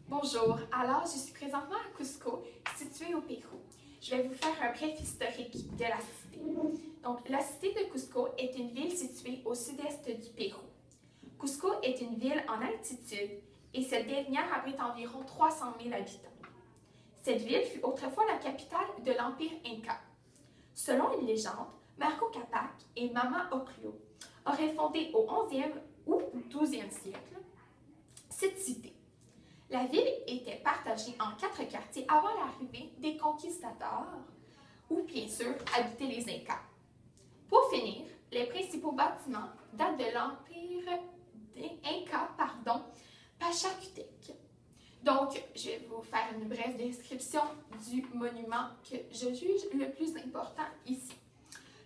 Bonjour, alors je suis présentement à Cusco, située au Pérou. Je vais vous faire un bref historique de la cité. Donc, la cité de Cusco est une ville située au sud-est du Pérou. Cusco est une ville en altitude et cette dernière abrite environ 300 000 habitants. Cette ville fut autrefois la capitale de l'Empire Inca. Selon une légende, Marco Capac et Mama Ocllo auraient fondé au 11e ou 12e siècle cette cité. La ville était partagée en 4 quartiers avant l'arrivée des conquistadors, où bien sûr habitaient les Incas. Pour finir, les principaux bâtiments datent de l'Empire Inca, Pachacutec. Donc, je vais vous faire une brève description du monument que je juge le plus important ici.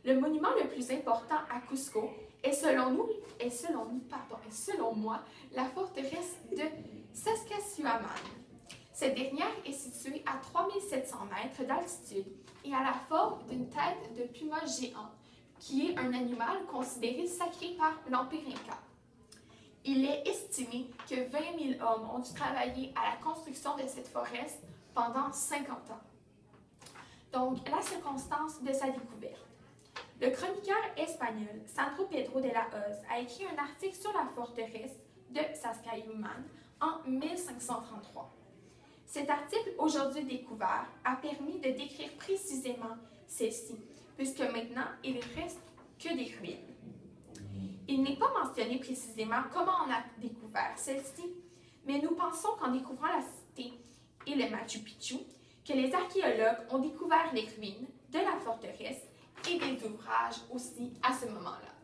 Le monument le plus important à Cusco est selon moi, la forteresse de Sacsayhuaman. Cette dernière est située à 3700 mètres d'altitude et a la forme d'une tête de puma géant, qui est un animal considéré sacré par l'Empire Inca. Il est estimé que 20 000 hommes ont dû travailler à la construction de cette forteresse pendant 50 ans. Donc, la circonstance de sa découverte. Le chroniqueur espagnol Sandro Pedro de la Hoz a écrit un article sur la forteresse de Sacsayhuaman en 1533. Cet article, aujourd'hui découvert, a permis de décrire précisément celle-ci, puisque maintenant, il ne reste que des ruines. Il n'est pas mentionné précisément comment on a découvert celle-ci, mais nous pensons qu'en découvrant la cité et le Machu Picchu, que les archéologues ont découvert les ruines de la forteresse et des ouvrages aussi à ce moment-là.